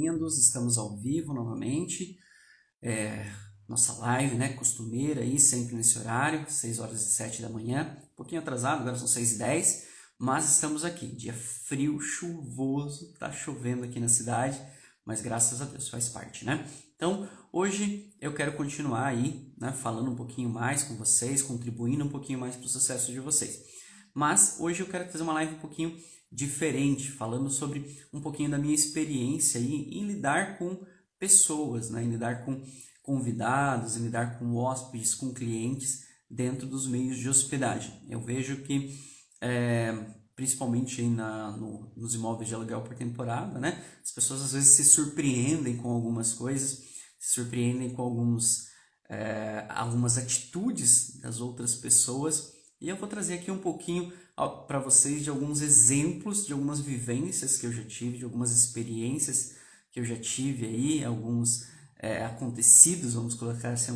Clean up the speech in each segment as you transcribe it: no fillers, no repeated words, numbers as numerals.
bem-vindos, estamos ao vivo novamente, nossa live, né, costumeira aí, sempre nesse horário, 6h07 da manhã, um pouquinho atrasado, agora são 6h10, mas estamos aqui, dia frio, chuvoso, tá chovendo aqui na cidade, mas graças a Deus faz parte, né? Então, hoje eu quero continuar aí, né, falando um pouquinho mais com vocês, contribuindo um pouquinho mais para o sucesso de vocês. Mas hoje eu quero fazer uma live um pouquinho diferente, falando sobre um pouquinho da minha experiência aí em lidar com pessoas, né, em lidar com convidados, em lidar com hóspedes, com clientes dentro dos meios de hospedagem. Eu vejo que principalmente aí nos imóveis de aluguel por temporada, né? As pessoas às vezes se surpreendem com algumas coisas, se surpreendem com algumas atitudes das outras pessoas, e eu vou trazer aqui um pouquinho para vocês de alguns exemplos, de algumas vivências que eu já tive, de algumas experiências que eu já tive aí, alguns acontecidos, vamos colocar assim,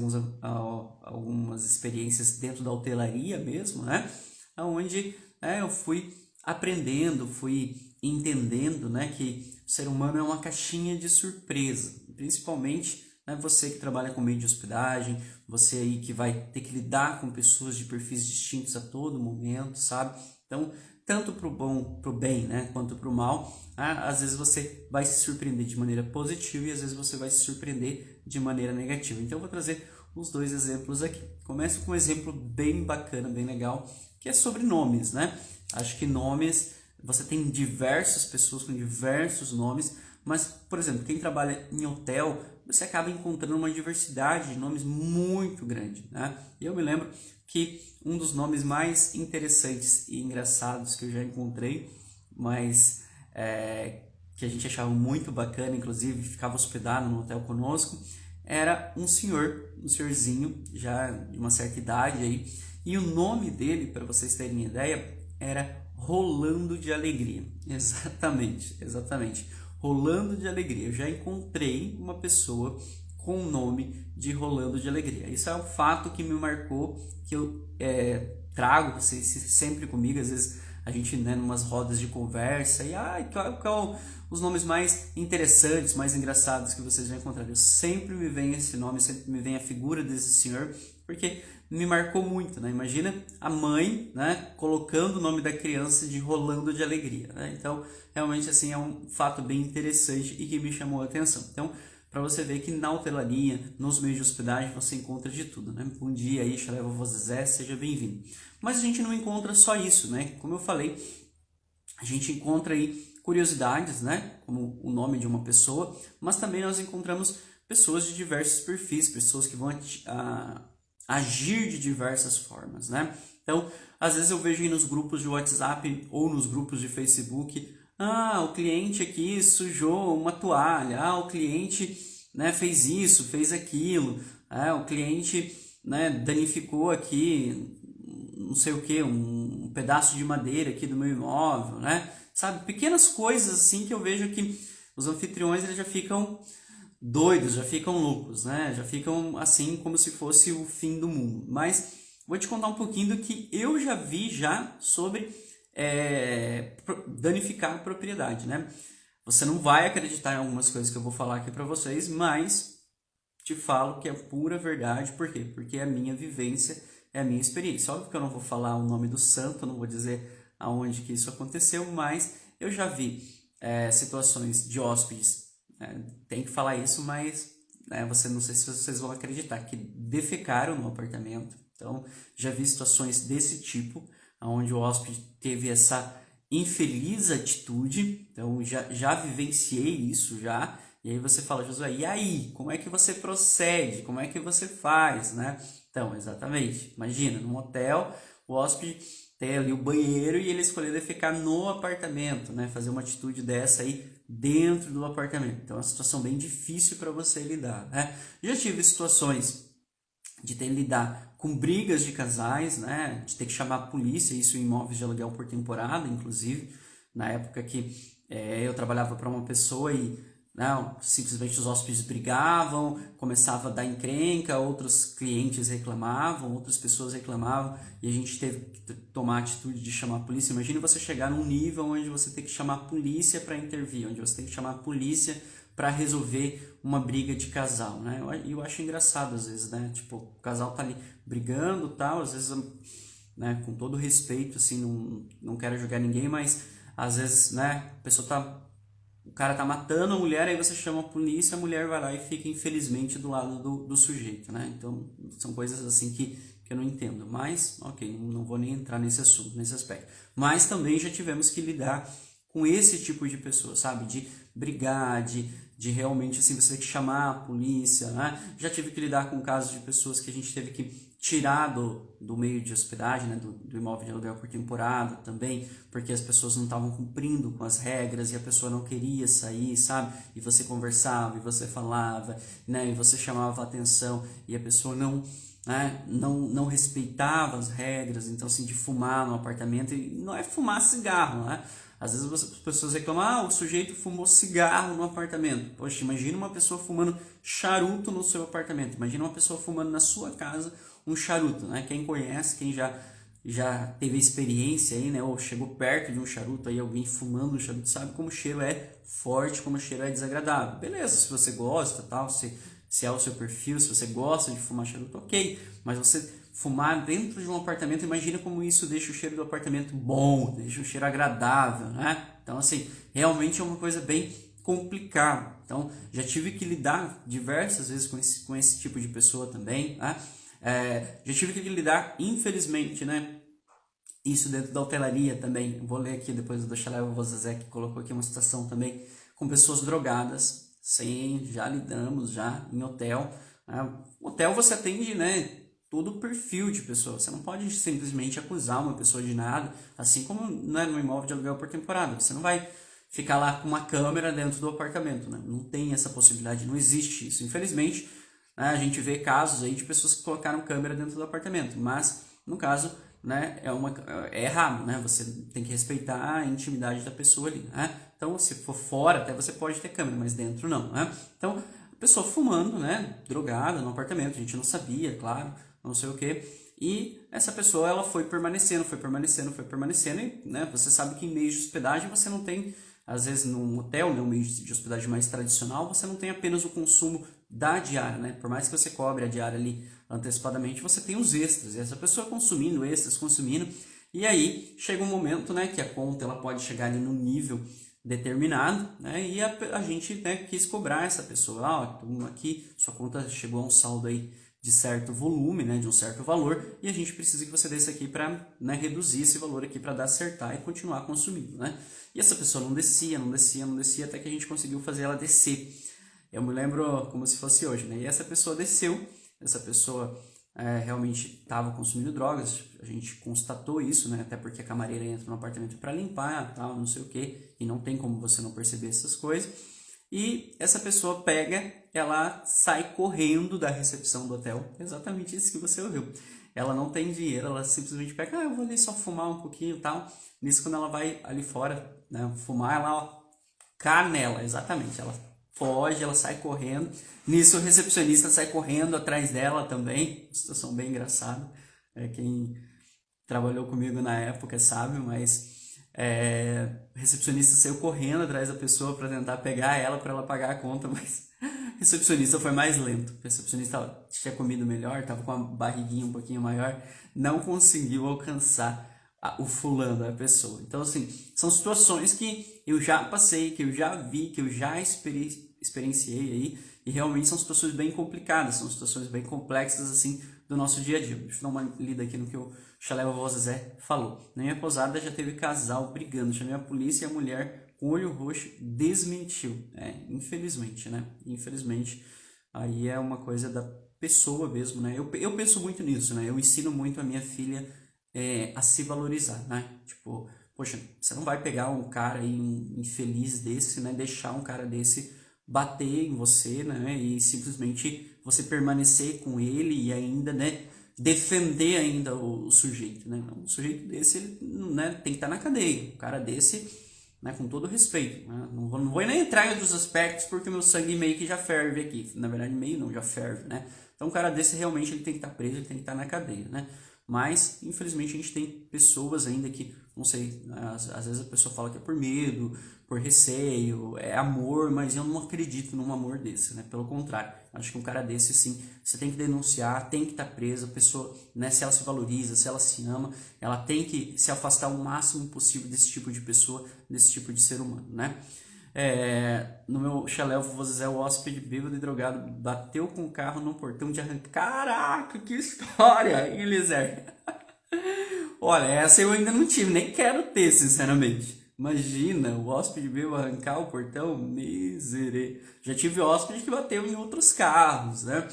algumas experiências dentro da hotelaria mesmo, né? Onde eu fui aprendendo, fui entendendo, né, que o ser humano é uma caixinha de surpresa, principalmente, né, você que trabalha com meio de hospedagem, você aí que vai ter que lidar com pessoas de perfis distintos a todo momento, sabe? Então, tanto para o bom, para o bem, né, quanto para o mal, às vezes você vai se surpreender de maneira positiva e às vezes você vai se surpreender de maneira negativa. Então, eu vou trazer os dois exemplos aqui. Começo com um exemplo bem bacana, bem legal, que é sobre nomes, né? Acho que nomes, você tem diversas pessoas com diversos nomes, mas, por exemplo, quem trabalha em hotel, você acaba encontrando uma diversidade de nomes muito grande, né? E eu me lembro que um dos nomes mais interessantes e engraçados que eu já encontrei, mas que a gente achava muito bacana, inclusive ficava hospedado no hotel conosco, era um senhorzinho, já de uma certa idade aí, e o nome dele, para vocês terem ideia, era Rolando de Alegria. Exatamente. Rolando de Alegria. Eu já encontrei uma pessoa com o nome de Rolando de Alegria. Isso é um fato que me marcou, que eu trago vocês sempre comigo. Às vezes a gente, né, numas rodas de conversa, e qual os nomes mais interessantes, mais engraçados que vocês já encontraram. Eu sempre me vem esse nome, sempre me vem a figura desse senhor, porque me marcou muito, né? Imagina a mãe, né, colocando o nome da criança de Rolando de Alegria, né? Então, realmente, assim, é um fato bem interessante e que me chamou a atenção. Então, para você ver que na hotelaria, nos meios de hospedagem, você encontra de tudo, né? Bom dia aí, Xaleva Vozé, seja bem-vindo. Mas a gente não encontra só isso, né? Como eu falei, a gente encontra aí curiosidades, né? Como o nome de uma pessoa, mas também nós encontramos pessoas de diversos perfis, pessoas que vão agir de diversas formas, né? Então, às vezes eu vejo aí nos grupos de WhatsApp ou nos grupos de Facebook, o cliente aqui sujou uma toalha, o cliente, né, fez isso, fez aquilo, o cliente, né, danificou aqui, não sei o que, um pedaço de madeira aqui do meu imóvel, né? Sabe, pequenas coisas assim que eu vejo que os anfitriões eles já ficam doidos, já ficam loucos, né? Já ficam assim como se fosse o fim do mundo. Mas vou te contar um pouquinho do que eu já vi já sobre danificar a propriedade, né? Você não vai acreditar em algumas coisas que eu vou falar aqui para vocês, mas te falo que é pura verdade. Por quê? Porque é a minha vivência, é a minha experiência. Óbvio que eu não vou falar o nome do santo, não vou dizer aonde que isso aconteceu, mas eu já vi situações de hóspedes, tem que falar isso, mas você não sei se vocês vão acreditar, que defecaram no apartamento. Então, já vi situações desse tipo, onde o hóspede teve essa infeliz atitude. Então, já vivenciei isso já. E aí você fala, Josué, e aí? Como é que você procede? Como é que você faz, né? Então, exatamente. Imagina, num hotel, o hóspede tem ali o banheiro e ele escolheu defecar no apartamento, né? Fazer uma atitude dessa aí dentro do apartamento. Então, é uma situação bem difícil para você lidar, né? Já tive situações de ter que lidar com brigas de casais, né? De ter que chamar a polícia, isso em imóveis de aluguel por temporada, inclusive. Na época que eu trabalhava para uma pessoa e não, simplesmente os hóspedes brigavam, começava a dar encrenca, outros clientes reclamavam, outras pessoas reclamavam e a gente teve que tomar a atitude de chamar a polícia. Imagina você chegar num nível onde você tem que chamar a polícia para intervir, onde você tem que chamar a polícia para resolver uma briga de casal, né? Eu acho engraçado às vezes, né? Tipo, o casal tá ali brigando, tal, às vezes, né, com todo respeito, assim, não quero julgar ninguém, mas às vezes, né, o cara tá matando a mulher, aí você chama a polícia, a mulher vai lá e fica, infelizmente, do lado do sujeito, né? Então, são coisas assim que eu não entendo. Mas, ok, não vou nem entrar nesse assunto, nesse aspecto. Mas também já tivemos que lidar com esse tipo de pessoa, sabe? De brigar, de realmente, assim, você ter que chamar a polícia, né? Já tive que lidar com casos de pessoas que a gente teve que tirar do meio de hospedagem, né, do imóvel de aluguel por temporada também, porque as pessoas não estavam cumprindo com as regras e a pessoa não queria sair, sabe? E você conversava, e você falava, né, e você chamava a atenção e a pessoa não respeitava as regras, então assim, de fumar no apartamento, e não é fumar cigarro, né? Às vezes as pessoas reclamam, o sujeito fumou cigarro no apartamento. Poxa, imagina uma pessoa fumando charuto no seu apartamento, imagina uma pessoa fumando na sua casa um charuto, né? Quem conhece, quem já teve experiência aí, né? Ou chegou perto de um charuto aí, alguém fumando um charuto, sabe como o cheiro é forte, como o cheiro é desagradável. Beleza, se você gosta, tal, se é o seu perfil, se você gosta de fumar charuto, ok. Mas você fumar dentro de um apartamento, imagina como isso deixa o cheiro do apartamento bom, deixa o cheiro agradável, né? Então, assim, realmente é uma coisa bem complicada. Então, já tive que lidar diversas vezes com esse tipo de pessoa também, né? Já tive que lidar, infelizmente, né? Isso dentro da hotelaria também. Vou ler aqui depois do Chalé Vozazé, que colocou aqui uma situação também com pessoas drogadas. Sim, já lidamos já em hotel. Né? Hotel você atende, né? Todo o perfil de pessoa. Você não pode simplesmente acusar uma pessoa de nada, assim como, né, no imóvel de aluguel por temporada. Você não vai ficar lá com uma câmera dentro do apartamento, né? Não tem essa possibilidade, não existe isso. Infelizmente, né, a gente vê casos aí de pessoas que colocaram câmera dentro do apartamento, mas no caso, né, é errado, né? Você tem que respeitar a intimidade da pessoa ali, né? Então, se for fora, até você pode ter câmera, mas dentro não, né? Então, a pessoa fumando, né, drogada no apartamento, a gente não sabia, claro, não sei o quê. E essa pessoa, ela foi permanecendo, e, né, você sabe que em meios de hospedagem você não tem, às vezes num hotel, né, um meio de hospedagem mais tradicional, você não tem apenas o consumo da diária, né? Por mais que você cobre a diária ali antecipadamente, você tem os extras. E essa pessoa consumindo extras, consumindo, e aí chega um momento, né, que a conta ela pode chegar ali no nível determinado, né, e a gente, né, quis cobrar essa pessoa, aqui sua conta chegou a um saldo aí de certo volume, né, de um certo valor, e a gente precisa que você dê isso aqui para, né, reduzir esse valor aqui para dar acertar e continuar consumindo, né? E essa pessoa não descia, até que a gente conseguiu fazer ela descer. Eu me lembro como se fosse hoje, né? E essa pessoa desceu, essa pessoa realmente estava consumindo drogas, a gente constatou isso, né? Até porque a camareira entra no apartamento para limpar, tal, não sei o que, e não tem como você não perceber essas coisas. E essa pessoa pega, ela sai correndo da recepção do hotel, exatamente isso que você ouviu. Ela não tem dinheiro, ela simplesmente pega, eu vou ali só fumar um pouquinho e tal. Nisso, quando ela vai ali fora, né, fumar, ela canela, exatamente, ela foge, ela sai correndo. Nisso, o recepcionista sai correndo atrás dela também. Situação bem engraçada. Quem trabalhou comigo na época sabe, mas o recepcionista saiu correndo atrás da pessoa para tentar pegar ela para ela pagar a conta, mas o recepcionista foi mais lento. O recepcionista tinha comido melhor, estava com a barriguinha um pouquinho maior, não conseguiu alcançar o fulano, a pessoa. Então, assim, são situações que eu já passei, que eu já vi, que eu já experienciei aí, e realmente são situações bem complicadas, são situações bem complexas, assim, do nosso dia a dia. Deixa eu dar uma lida aqui no que o Chalé Vozazé falou. Na minha posada já teve casal brigando, chamei a polícia e a mulher com olho roxo desmentiu. Infelizmente, né? Infelizmente, aí é uma coisa da pessoa mesmo, né? Eu penso muito nisso, né? Eu ensino muito a minha filha a se valorizar, né? Tipo, poxa, você não vai pegar um cara aí, um infeliz desse, né? Deixar um cara desse bater em você, né? E simplesmente você permanecer com ele e ainda, né? Defender ainda o sujeito, né? Um sujeito desse, ele, né? Tem que estar na cadeia. Um cara desse, né? Com todo respeito, né? Não vou nem entrar em outros aspectos porque o meu sangue meio que já ferve aqui. Na verdade, meio não, já ferve, né? Então, um cara desse realmente ele tem que estar preso, ele tem que estar na cadeia, né? Mas, infelizmente, a gente tem pessoas ainda que não sei, né? Às vezes a pessoa fala que é por medo, por receio, é amor, mas eu não acredito num amor desse, né? Pelo contrário, acho que um cara desse, sim, você tem que denunciar, tem que estar preso, a pessoa, né, se ela se valoriza, se ela se ama, ela tem que se afastar o máximo possível desse tipo de pessoa, desse tipo de ser humano, né? No meu chalé, o hóspede bêbado e drogado bateu com o carro no portão de arranque. Caraca, que história, hein, Eliezer? Olha, essa eu ainda não tive, nem quero ter, sinceramente. Imagina, o hóspede veio arrancar o portão, miserê. Já tive hóspede que bateu em outros carros, né?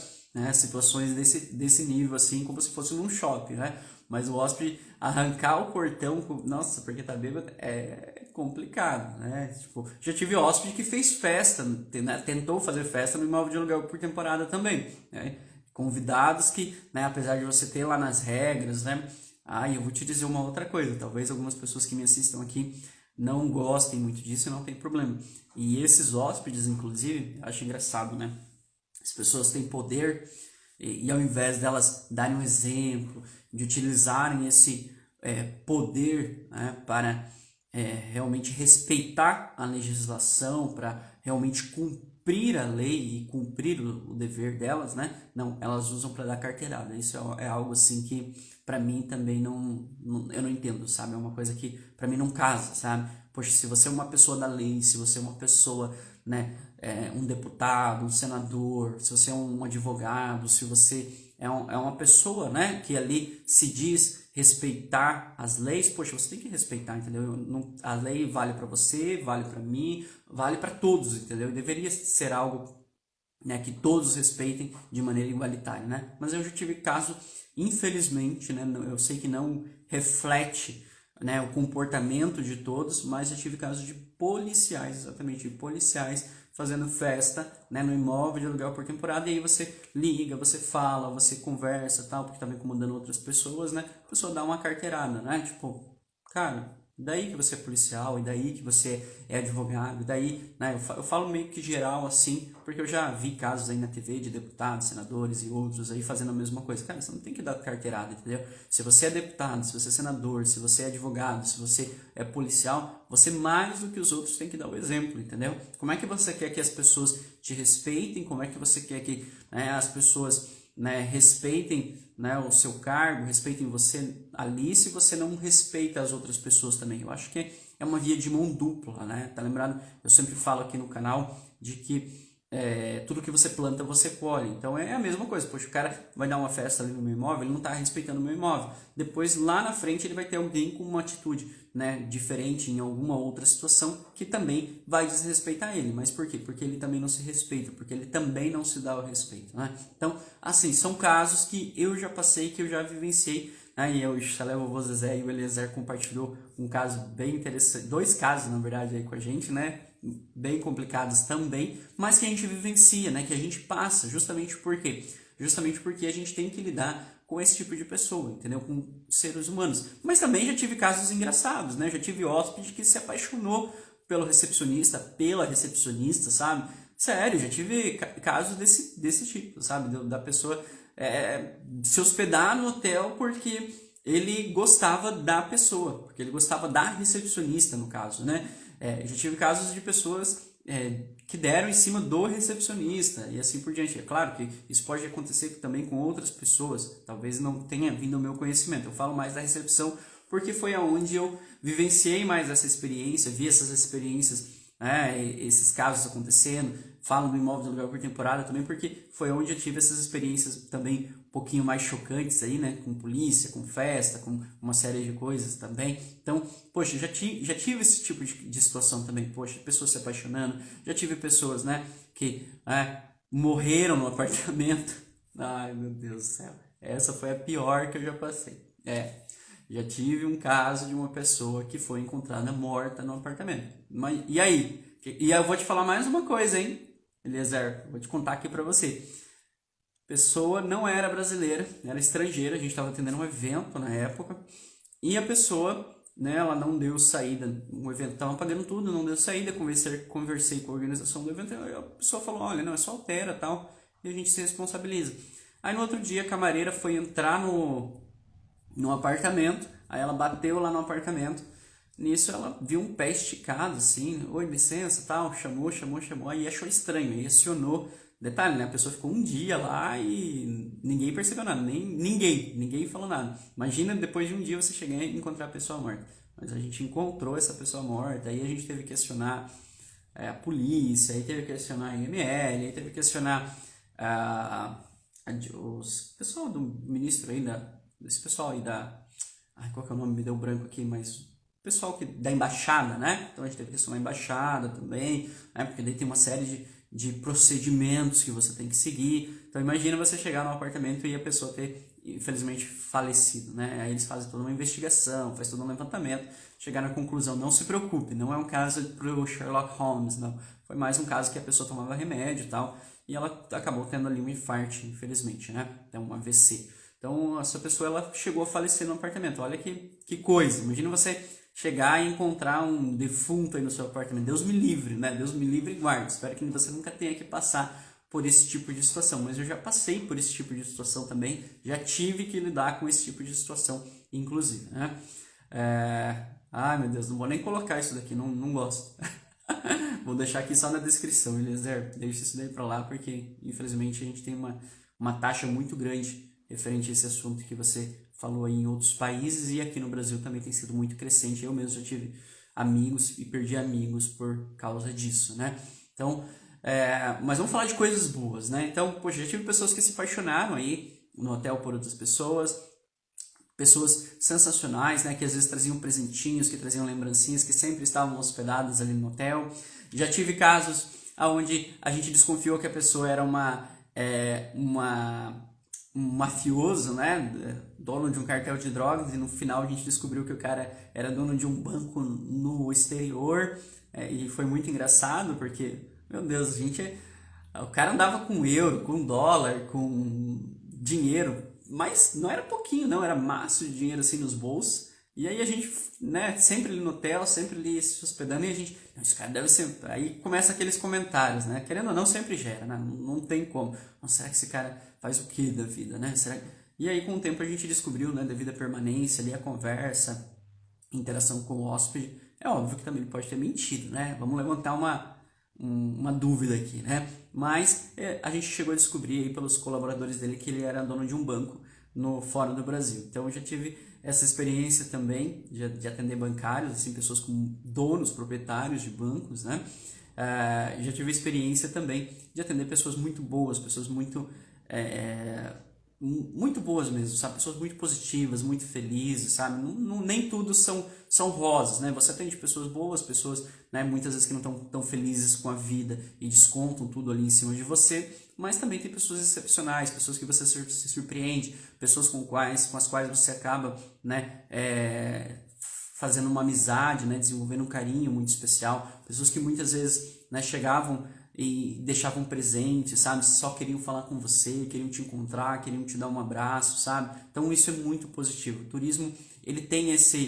Situações desse nível, assim, como se fosse num shopping, né? Mas o hóspede arrancar o portão, nossa, porque tá bêbado, é complicado, né? Tipo, já tive hóspede que fez festa, né? Tentou fazer festa no imóvel de aluguel por temporada também, né? Convidados que, né, apesar de você ter lá nas regras, né? Eu vou te dizer uma outra coisa, talvez algumas pessoas que me assistam aqui não gostem muito disso e não tem problema. E esses hóspedes, inclusive, eu acho engraçado, né? As pessoas têm poder e ao invés delas darem um exemplo, de utilizarem esse poder, né, para realmente respeitar a legislação, para realmente cumprir a lei e cumprir o dever delas, né? Não, elas usam para dar carteirada. Isso é algo assim que para mim também eu não entendo, sabe? É uma coisa que para mim não casa, sabe? Poxa, se você é uma pessoa da lei, se você é uma pessoa, né, um deputado, um senador, se você é um advogado, se você é uma pessoa, né, que ali se diz respeitar as leis, poxa, você tem que respeitar, entendeu? A lei vale para você, vale para mim, vale para todos, entendeu? E deveria ser algo, né, que todos respeitem de maneira igualitária, né? Mas eu já tive caso, infelizmente, né, eu sei que não reflete, né, o comportamento de todos, mas já tive casos de policiais, exatamente, de policiais fazendo festa, né, no imóvel de aluguel por temporada, e aí você liga, você fala, você conversa, tal, porque estava incomodando outras pessoas, né? A pessoa dá uma carteirada, né? Tipo, cara, daí que você é policial, e daí que você é advogado, e daí, né, eu falo meio que geral assim, porque eu já vi casos aí na TV de deputados, senadores e outros aí fazendo a mesma coisa. Cara, você não tem que dar carteirada, entendeu? Se você é deputado, se você é senador, se você é advogado, se você é policial, você mais do que os outros tem que dar o exemplo, entendeu? Como é que você quer que as pessoas te respeitem? Como é que você quer que, né, as pessoas, né, respeitem, né, o seu cargo, respeitem você ali, se você não respeita as outras pessoas também? Eu acho que é uma via de mão dupla, né? Tá lembrado? Eu sempre falo aqui no canal de que tudo que você planta, você colhe. Então é a mesma coisa. Poxa, o cara vai dar uma festa ali no meu imóvel, ele não está respeitando o meu imóvel. Depois, lá na frente, ele vai ter alguém com uma atitude, né, diferente em alguma outra situação que também vai desrespeitar ele. Mas por quê? Porque ele também não se respeita, porque ele também não se dá o respeito, né? Então, assim, são casos que eu já passei, que eu já vivenciei. Aí o Chalé, o vovô Zezé e o Eliezer compartilhou um caso bem interessante, dois casos, na verdade, aí com a gente, né? Bem complicados também, mas que a gente vivencia, né? Que a gente passa, justamente por quê? Justamente porque a gente tem que lidar com esse tipo de pessoa, entendeu? Com seres humanos. Mas também já tive casos engraçados, né? Já tive hóspede que se apaixonou pelo recepcionista, pela recepcionista, sabe? Sério, já tive casos desse tipo, sabe? Da pessoa se hospedar no hotel porque ele gostava da pessoa, porque ele gostava da recepcionista, no caso, né? Já tive casos de pessoas que deram em cima do recepcionista e assim por diante. É claro que isso pode acontecer também com outras pessoas, talvez não tenha vindo ao meu conhecimento. Eu falo mais da recepção porque foi aonde eu vivenciei mais essa experiência, vi essas experiências, né, esses casos acontecendo. Falo do imóvel de aluguel por temporada também porque foi onde eu tive essas experiências também um pouquinho mais chocantes aí, né, com polícia, com festa, com uma série de coisas também. Então, poxa, já tive esse tipo de situação também, poxa, pessoas se apaixonando, já tive pessoas, né, que morreram no apartamento. Ai, meu Deus do céu, essa foi a pior que eu já passei. Já tive um caso de uma pessoa que foi encontrada morta no apartamento. Mas, e aí? E eu vou te falar mais uma coisa, hein, Eliezer? Vou te contar aqui pra você. Pessoa não era brasileira, era estrangeira, a gente estava atendendo um evento na época, e a pessoa, né, ela não deu saída, o evento estava pagando tudo, não deu saída, conversei com a organização do evento, e a pessoa falou, olha, não, é só altera tal, e a gente se responsabiliza. Aí no outro dia a camareira foi entrar no apartamento, Aí ela bateu lá no apartamento. Nisso ela viu um pé esticado, assim, oi, licença, tal, chamou, aí achou estranho, aí acionou. Detalhe, né? A pessoa ficou um dia lá e ninguém percebeu nada, ninguém falou nada. Imagina depois de um dia você chegar e encontrar a pessoa morta. Mas a gente encontrou essa pessoa morta, aí a gente teve que questionar a polícia, aí teve que questionar a IML, aí teve que questionar os pessoal do ministro aí, esse pessoal aí da. Ai, qual que é o nome? Me deu branco aqui, mas pessoal da embaixada, né? Então a gente teve que questionar a embaixada também, né? Porque daí tem uma série de procedimentos que você tem que seguir. Então imagina você chegar no apartamento e a pessoa ter, infelizmente, falecido, né? Aí eles fazem toda uma investigação, faz todo um levantamento, chegar na conclusão, não se preocupe, não é um caso pro Sherlock Holmes, não. Foi mais um caso que a pessoa tomava remédio e tal, e ela acabou tendo ali um infarto, infelizmente, né? Então um AVC. Então essa pessoa ela chegou a falecer no apartamento. Olha que coisa. Imagina você chegar e encontrar um defunto aí no seu apartamento. Deus me livre, né? Deus me livre e guarde. Espero que você nunca tenha que passar por esse tipo de situação. Mas eu já passei por esse tipo de situação também. Já tive que lidar com esse tipo de situação, inclusive, né? Ai, meu Deus, não vou nem colocar isso daqui, não gosto. Vou deixar aqui só na descrição, Eliezer. Deixa isso daí pra lá, porque infelizmente a gente tem uma taxa muito grande referente a esse assunto que você falou aí em outros países, e aqui no Brasil também tem sido muito crescente. Eu mesmo já tive amigos e perdi amigos por causa disso, né? Então, mas vamos falar de coisas boas, né? Então, poxa, já tive pessoas que se apaixonaram aí no hotel por outras pessoas sensacionais, né? Que às vezes traziam presentinhos, que traziam lembrancinhas, que sempre estavam hospedadas ali no hotel. Já tive casos onde a gente desconfiou que a pessoa era um mafioso, né, dono de um cartel de drogas, e no final a gente descobriu que o cara era dono de um banco no exterior, e foi muito engraçado, porque, meu Deus, o cara andava com euro, com dólar, com dinheiro, mas não era pouquinho, não, era maço de dinheiro assim nos bolsos. E aí a gente, né, sempre ali no hotel, sempre ali se hospedando, e a gente, esse cara deve ser. Aí começa aqueles comentários, né? Querendo ou não, sempre gera, né? Não tem como. Mas será que esse cara faz o que da vida, né? E aí com o tempo a gente descobriu, né, devido à permanência ali, a conversa, interação com o hóspede, é óbvio que também ele pode ter mentido, né? Vamos levantar uma dúvida aqui, né? Mas a gente chegou a descobrir aí pelos colaboradores dele que ele era dono de um banco fora do Brasil. Então eu já tive essa experiência também de atender bancários, assim, pessoas como donos, proprietários de bancos, né? Já tive a experiência também de atender pessoas muito boas, pessoas muito boas mesmo, sabe? Pessoas muito positivas, muito felizes, sabe? Nem tudo são rosas, né? Você atende pessoas boas, pessoas, né, muitas vezes que não estão tão felizes com a vida e descontam tudo ali em cima de você, mas também tem pessoas excepcionais, pessoas que você se surpreende, pessoas com as quais você acaba, né, fazendo uma amizade, né, desenvolvendo um carinho muito especial, pessoas que muitas vezes, né, chegavam e deixavam presente, sabe? Só queriam falar com você, queriam te encontrar, queriam te dar um abraço, sabe? Então isso é muito positivo. O turismo, ele tem essa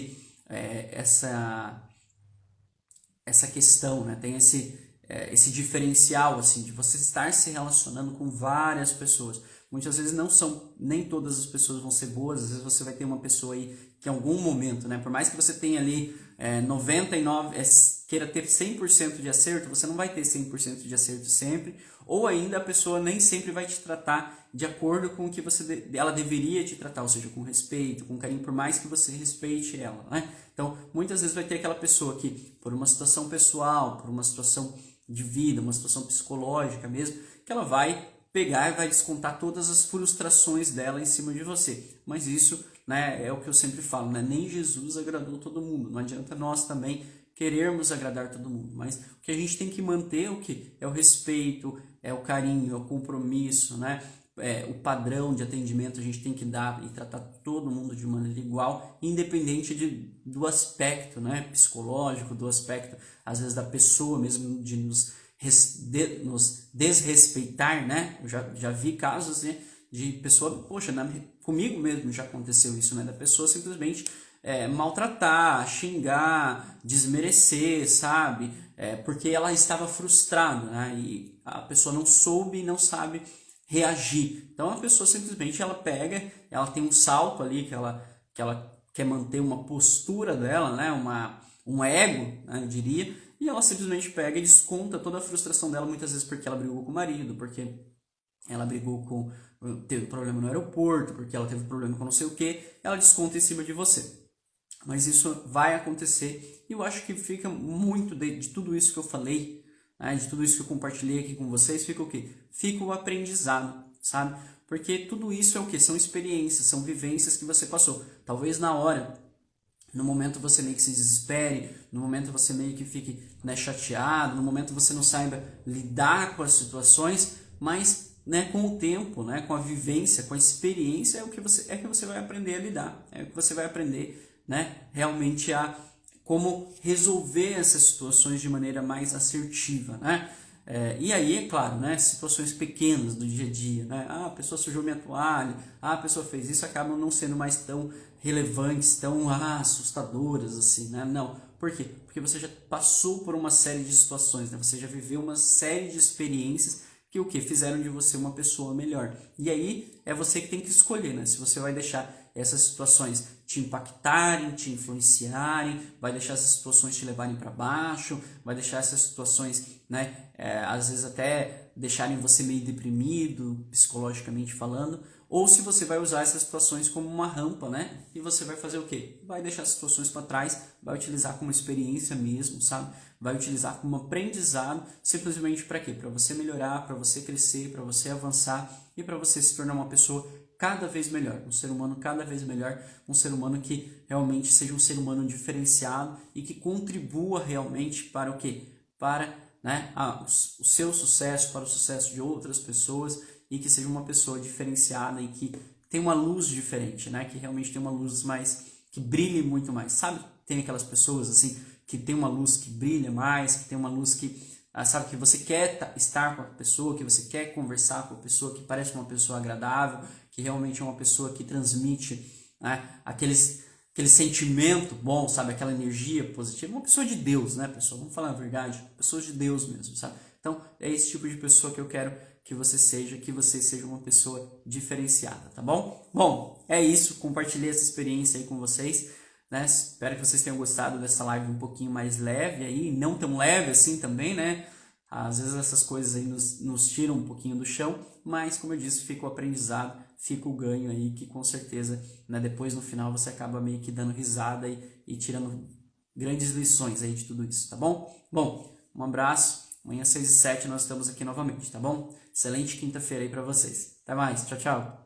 questão, né? Tem esse diferencial, assim, de você estar se relacionando com várias pessoas. Muitas vezes nem todas as pessoas vão ser boas, às vezes você vai ter uma pessoa aí que em algum momento, né? Por mais que você tenha ali 99, queira ter 100% de acerto, você não vai ter 100% de acerto sempre, ou ainda a pessoa nem sempre vai te tratar de acordo com o que ela deveria te tratar, ou seja, com respeito, com carinho, por mais que você respeite ela, né? Então, muitas vezes vai ter aquela pessoa que, por uma situação pessoal, por uma situação de vida, uma situação psicológica mesmo, que ela vai pegar e vai descontar todas as frustrações dela em cima de você. Mas isso, né, é o que eu sempre falo, né? Nem Jesus agradou todo mundo. Não adianta nós também querermos agradar todo mundo. Mas o que a gente tem que manter é o respeito, é o carinho, é o compromisso, né? O padrão de atendimento a gente tem que dar e tratar todo mundo de maneira igual, independente do aspecto, né, psicológico, do aspecto, às vezes, da pessoa mesmo, de nos desrespeitar, né? Eu já vi casos, né, de pessoa, poxa, comigo mesmo já aconteceu isso, né? Da pessoa simplesmente maltratar, xingar, desmerecer, sabe? Porque ela estava frustrada, né? E a pessoa não soube e não sabe reagir. Então a pessoa simplesmente ela pega, ela tem um salto ali que ela quer manter uma postura dela, né? Um ego, né, eu diria, e ela simplesmente pega e desconta toda a frustração dela, muitas vezes porque ela brigou com o marido, porque ela brigou com, teve problema no aeroporto, porque ela teve problema com não sei o que, ela desconta em cima de você. Mas isso vai acontecer e eu acho que fica muito de tudo isso que eu falei, né, de tudo isso que eu compartilhei aqui com vocês, fica o quê? Fica o aprendizado, sabe? Porque tudo isso é o quê? São experiências, são vivências que você passou. Talvez na hora, no momento você meio que se desespere, no momento você meio que fique, né, chateado, no momento você não saiba lidar com as situações, mas, né, com o tempo, né, com a vivência, com a experiência, é que você vai aprender a lidar, é que você vai aprender, né, realmente a como resolver essas situações de maneira mais assertiva, né? E aí, é claro, né, situações pequenas do dia a dia, né? Ah, a pessoa sujou minha toalha, ah, a pessoa fez isso, acabam não sendo mais tão relevantes, tão assustadoras assim, né? Não. Por quê? Porque você já passou por uma série de situações, né? Você já viveu uma série de experiências que o que fizeram de você uma pessoa melhor. E aí é você que tem que escolher, né? Se você vai deixar essas situações te impactarem, te influenciarem, vai deixar essas situações te levarem para baixo, vai deixar essas situações, né, às vezes até deixarem você meio deprimido, psicologicamente falando, ou se você vai usar essas situações como uma rampa, né, e você vai fazer o quê? Vai deixar as situações para trás, vai utilizar como experiência mesmo, sabe? Vai utilizar como aprendizado, simplesmente para quê? Para você melhorar, para você crescer, para você avançar e para você se tornar uma pessoa cada vez melhor, um ser humano cada vez melhor, um ser humano que realmente seja um ser humano diferenciado e que contribua realmente para o quê? Para, né, o seu sucesso, para o sucesso de outras pessoas e que seja uma pessoa diferenciada e que tem uma luz diferente, né? Que realmente tem uma luz mais, que brilhe muito mais, sabe? Tem aquelas pessoas assim que tem uma luz que brilha mais, que tem uma luz que sabe, que você quer estar com a pessoa, que você quer conversar com a pessoa, que parece uma pessoa agradável, que realmente é uma pessoa que transmite, né, aquele sentimento bom, sabe, aquela energia positiva, uma pessoa de Deus, né, pessoal? Vamos falar a verdade, pessoas de Deus mesmo, sabe? Então, é esse tipo de pessoa que eu quero que você seja uma pessoa diferenciada, tá bom? Bom, é isso, compartilhei essa experiência aí com vocês, né? Espero que vocês tenham gostado dessa live um pouquinho mais leve aí, não tão leve assim também, né? Às vezes essas coisas aí nos tiram um pouquinho do chão, mas como eu disse, fica o aprendizado, fica o ganho aí, que com certeza, né, depois no final você acaba meio que dando risada e tirando grandes lições aí de tudo isso, tá bom? Bom, um abraço, amanhã às 6h07 nós estamos aqui novamente, tá bom? Excelente quinta-feira aí pra vocês. Até mais, tchau, tchau!